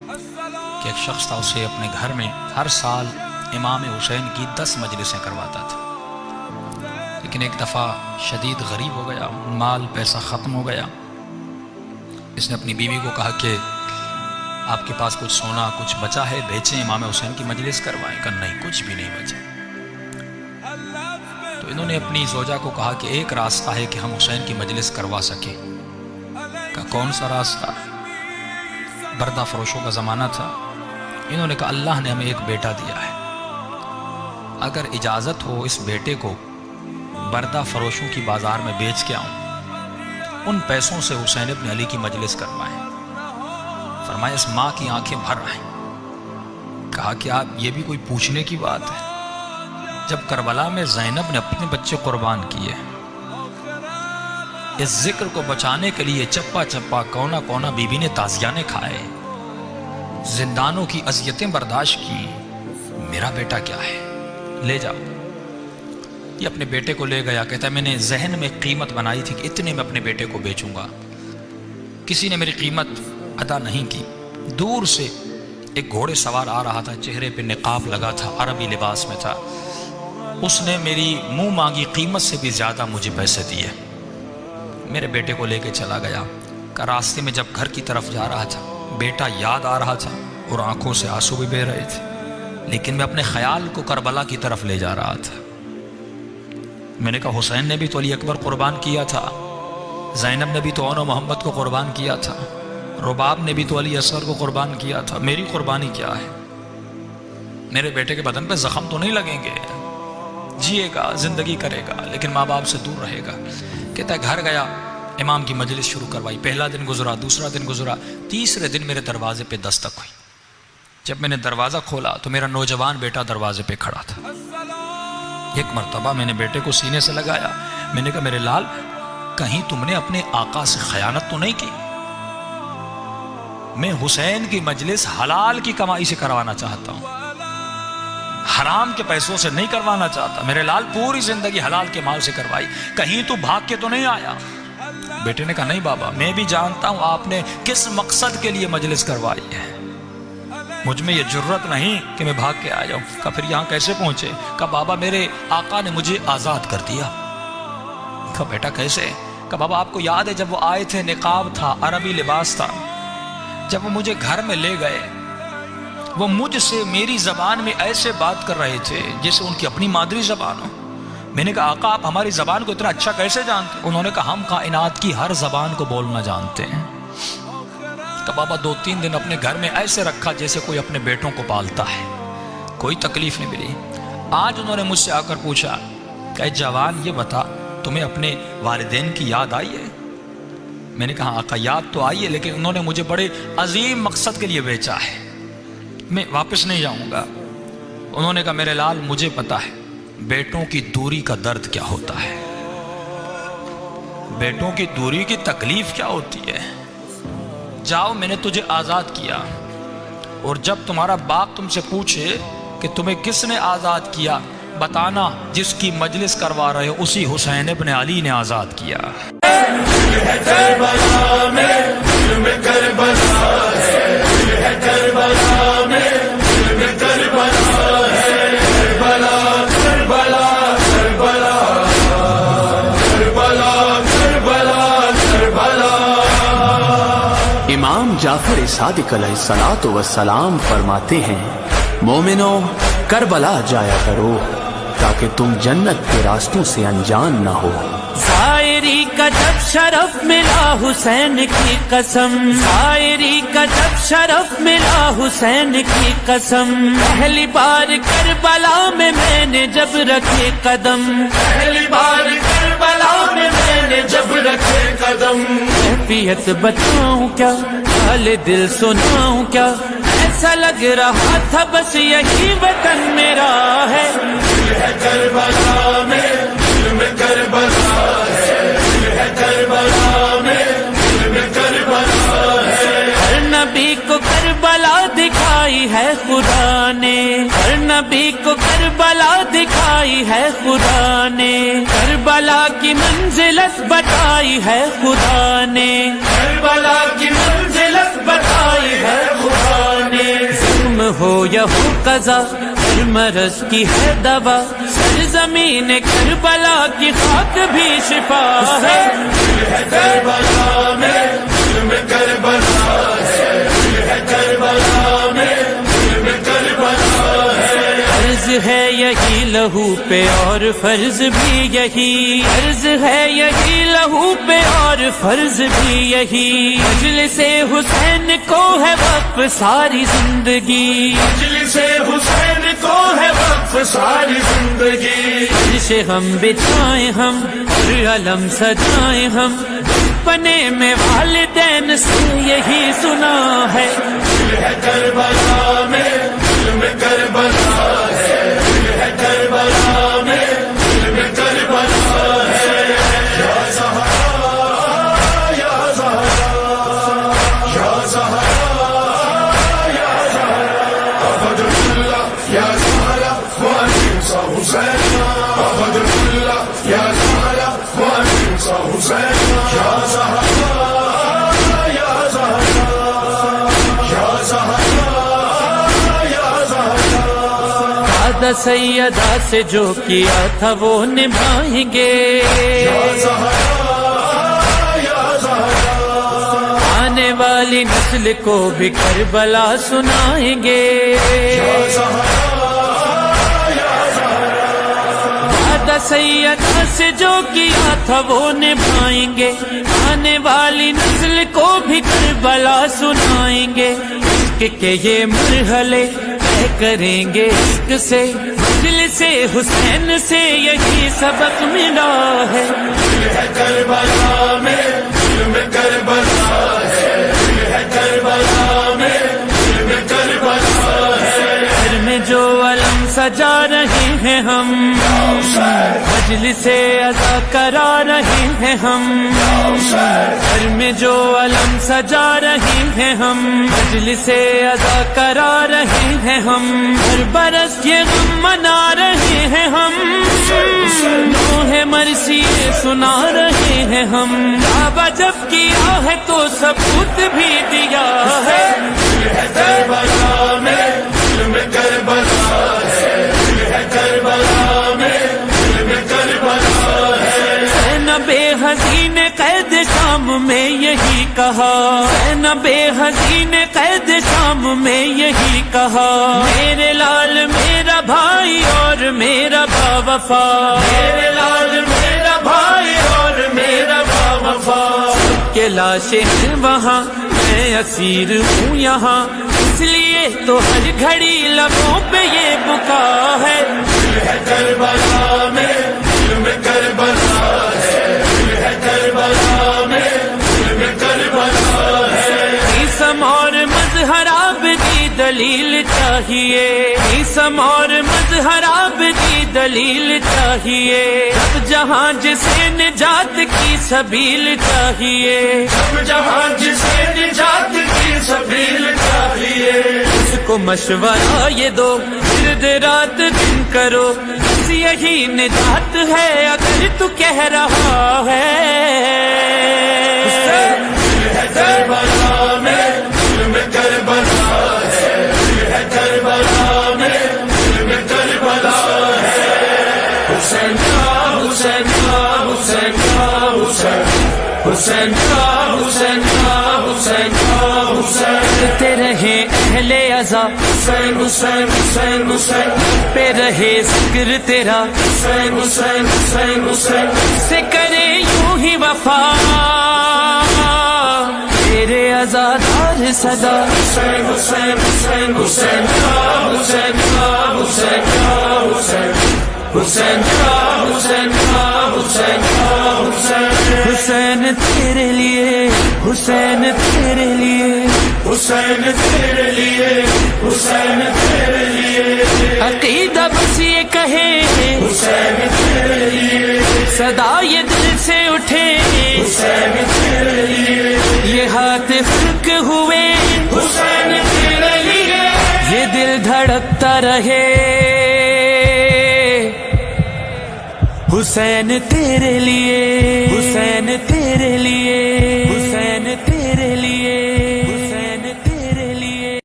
کہ ایک شخص تھا، اسے اپنے گھر میں ہر سال امام حسین کی 10 مجلسیں کرواتا تھا، لیکن ایک دفعہ شدید غریب ہو گیا، مال پیسہ ختم ہو گیا۔ اس نے اپنی بیوی کو کہا کہ آپ کے پاس کچھ سونا کچھ بچا ہے، بیچیں، امام حسین کی مجلس کروائیں۔ کہا نہیں، کچھ بھی نہیں بچا۔ تو انہوں نے اپنی زوجہ کو کہا کہ ایک راستہ ہے کہ ہم حسین کی مجلس کروا سکیں۔ کہا کون سا راستہ؟ بردہ فروشوں کا زمانہ تھا۔ انہوں نے کہا اللہ نے ہمیں ایک بیٹا دیا ہے، اگر اجازت ہو اس بیٹے کو بردہ فروشوں کی بازار میں بیچ کے آؤں، ان پیسوں سے حسین ابن علی کی مجلس کروائیں۔ فرمایا اس ماں کی آنکھیں بھر آئیں۔ کہا کہ آپ یہ بھی کوئی پوچھنے کی بات ہے؟ جب کربلا میں زینب نے اپنے بچے قربان کیے، اس ذکر کو بچانے کے لیے چپا چپا کونا کونا بیوی نے تازیانے کھائے، زندانوں کی اذیتیں برداشت کی، میرا بیٹا کیا ہے، لے جاؤ۔ یہ اپنے بیٹے کو لے گیا، کہتا ہے میں نے ذہن میں قیمت بنائی تھی کہ اتنے میں اپنے بیٹے کو بیچوں گا، کسی نے میری قیمت ادا نہیں کی۔ دور سے ایک گھوڑے سوار آ رہا تھا، چہرے پہ نقاب لگا تھا، عربی لباس میں تھا، اس نے میری منہ مانگی قیمت سے بھی زیادہ مجھے پیسے دیے، میرے بیٹے کو لے کے چلا گیا۔ کہ راستے میں جب گھر کی طرف جا رہا تھا، بیٹا یاد آ رہا تھا اور آنکھوں سے آنسو بھی بہہ رہے تھے، لیکن میں اپنے خیال کو کربلا کی طرف لے جا رہا تھا۔ میں نے کہا حسین نے بھی تو علی اکبر قربان کیا تھا، زینب نے بھی تو اون و محمد کو قربان کیا تھا، رباب نے بھی تو علی اصغر کو قربان کیا تھا، میری قربانی کیا ہے؟ میرے بیٹے کے بدن پہ زخم تو نہیں لگیں گے، جیے گا، زندگی کرے گا، لیکن ماں باپ سے دور رہے گا۔ کہتا ہے گھر گیا، امام کی مجلس شروع کروائی، پہلا دن گزرا، دوسرا دن گزرا، تیسرے دن میرے دروازے پہ دستک ہوئی۔ جب میں نے دروازہ کھولا تو میرا نوجوان بیٹا دروازے پہ کھڑا تھا۔ ایک مرتبہ میں نے بیٹے کو سینے سے لگایا، میں نے کہا میرے لال، کہیں تم نے اپنے آقا سے خیانت تو نہیں کی؟ میں حسین کی مجلس حلال کی کمائی سے کروانا چاہتا ہوں، حرام کے پیسوں سے نہیں کروانا چاہتا۔ میرے لال پوری زندگی حلال کے مال سے کروائی، کہیں تو بھاگ کے تو نہیں آیا؟ بیٹے نے کہا نہیں بابا، میں بھی جانتا ہوں آپ نے کس مقصد کے لیے مجلس کروائی ہے، مجھ میں یہ جرت نہیں کہ میں بھاگ کے آ جاؤں۔ کہا پھر یہاں کیسے پہنچے؟ کہا بابا میرے آقا نے مجھے آزاد کر دیا۔ کہا بیٹا کیسے؟ کہا بابا آپ کو یاد ہے جب وہ آئے تھے، نقاب تھا، عربی لباس تھا، جب وہ مجھے گھر میں لے گئے، وہ مجھ سے میری زبان میں ایسے بات کر رہے تھے جیسے ان کی اپنی مادری زبان ہو۔ میں نے کہا آقا آپ ہماری زبان کو اتنا اچھا کیسے جانتے؟ انہوں نے کہا ہم کائنات کی ہر زبان کو بولنا جانتے ہیں۔ کہ بابا 2-3 دن اپنے گھر میں ایسے رکھا جیسے کوئی اپنے بیٹوں کو پالتا ہے، کوئی تکلیف نہیں ملی۔ آج انہوں نے مجھ سے آ کر پوچھا کہ جوان یہ بتا تمہیں اپنے والدین کی یاد آئی ہے؟ میں نے کہا آقا یاد تو آئی ہے، لیکن انہوں نے مجھے بڑے عظیم مقصد کے لیے بیچا ہے، میں واپس نہیں جاؤں گا۔ انہوں نے کہا میرے لال مجھے پتا ہے بیٹوں کی دوری کا درد کیا ہوتا ہے، بیٹوں کی دوری کی تکلیف کیا ہوتی ہے۔ جاؤ میں نے تجھے آزاد کیا، اور جب تمہارا باپ تم سے پوچھے کہ تمہیں کس نے آزاد کیا، بتانا جس کی مجلس کروا رہے ہو اسی حسین ابن علی نے آزاد کیا۔ امام جعفر صادق علیہ الصلوۃ والسلام فرماتے ہیں مومنو کربلا جایا کرو تاکہ تم جنت کے راستوں سے انجان نہ ہو۔ شاعری کا جب شرف ملا حسین کی قسم، شاعری کا جب شرف ملا حسین کی قسم، پہلی بار کربلا میں نے جب رکھے قدم، پہلی بار کربلا میں نے جب رکھے قدم، کیفیت بتاؤں کیا، حال دل سناؤں کیا، ایسا لگ رہا تھا بس یہی وطن میرا ہے، کربلا میں کربلا ہے، کربلا میں کربلا ہے، ہر نبی کو کربلا دکھائی ہے خدا نے، ہر نبی کو کربلا دکھائی ہے خدا نے، کربلا کی منزلت بتائی ہے خدا نے، کربلا کی منزلت بتائی ہے خدا نے۔ ہو یا ہو قضا، ہر مرض کی ہے دوا، سرزمین کربلا کی خاک بھی شفا ہے۔ کربلا میں ظلم کربلا ہے، کربلا میں ظلم کربلا ہے۔ فرض ہے یہی لہو پہ اور فرض بھی یہی، فرض ہے یہی لہو پہ اور فرض بھی یہی، مجلس حسین کو ہے وقف ساری زندگی، مجلس حسین کو ہے وقف ساری زندگی۔ عرش ہم بچھائیں ہم اور علم سجائیں ہم، بنے میں والدین سے یہی سنا ہے۔ کربلا میں ظلم کربلا ہے، کربلا میں ظلم کربلا ہے۔ یا زہرا یا زہرا یا زہرا یا زہرا، عبد اللہ یا زہرا معلم سا حسین، عبد اللہ یا زہرا معلم سا حسین۔ یا زہرا یا زہرا یا زہرا یا زہرا، وعدہ سیدہ سے جو کیا تھا وہ نبھائیں گے، آنے والی نسل کو بھی کربلا سنائیں گے۔ وعدہ سیدہ سے جو کیا تھا وہ نبھائیں گے، آنے والی نسل کو بھی کربلا سنائیں گے۔ عشق کے یہ مرحلے طے کریں گے عشق سے، مجلس حسین سے یہی سبق ملا ہے۔ کربلا میں ظلم کربلا ہے، کربلا میں ظلم کربلا ہے۔ گھر میں جو علم سجا رہے ہیں ہم، مجلس عزا کرا رہے ہیں ہم، گھر میں جو علم سجا رہے ہیں ہم، مجلس عزا کرا رہے ہیں ہم، ہر برس یہ غم منا رہے ہیں ہم، نوح مرثی سنا رہے ہیں ہم، کعبہ جب کیا ہے تو ثبوت بھی دیا ہے۔ کربلا میں ظلم کربلا ہے، کربلا میں ظلم کربلا ہے۔ زینب حزین قید شام میں یہی کہا، زینب حزین قید شام میں یہی کہا، میرے لال میرا بھائی اور میرا با وفا، میرے لال میرا بھائی اور میرا با وفا۔ کہ لاشیں ہیں وہاں میں اسیر ہوں یہاں، اس لیے تو ہر گھڑی لبوں پہ یہ بکا ہے۔ کربلا میں ظلم کربلا ہے، کربلا میں ظلم کربلا ہے۔ اسم اور مظہر آبدی دلیل چاہیے، اسم اور مظہر آبدی دلیل چاہیے، اب جہاں جسے نجات کی سبیل چاہیے، اب جہاں جسے نجات کی سبیل چاہیے، اس کو مشورہ یہ دو ورد رات دن کرو، بس یہی نجات ہے اگر تو کہہ رہا ہے۔ کربلا میں ظلم کربلا ہے، کربلا میں ظلم کربلا ہے۔ حسین کا حسین کا حسین کا حسین، حسین کا حسین کا حسین کا حسین، کرتے رہے اہل عزا حسین حسین حسین حسین، پہ رہے ذکر تیرا، حسین حسین حسین حسین، سے کرے یوں ہی وفا، تیرے عزادار صدا۔ حسین حسین حسین حسین کا حسین کا حسین کا حسین، حسین کا حسین کا حسین کا حسین، حسین تیرے لیے، حسین تیرے لیے، حسین تیرے لیے، حسین تیرے لیے، عقیدہ بس یہ کہے حسین تیرے لیے، صدا یہ دل سے اٹھے، حسین تیرے لیے، یہ ہاتھ خلق ہوئے، حسین تیرے لیے، یہ دل دھڑکتا رہے، حسین تیرے لیے، حسین تیرے لیے، حسین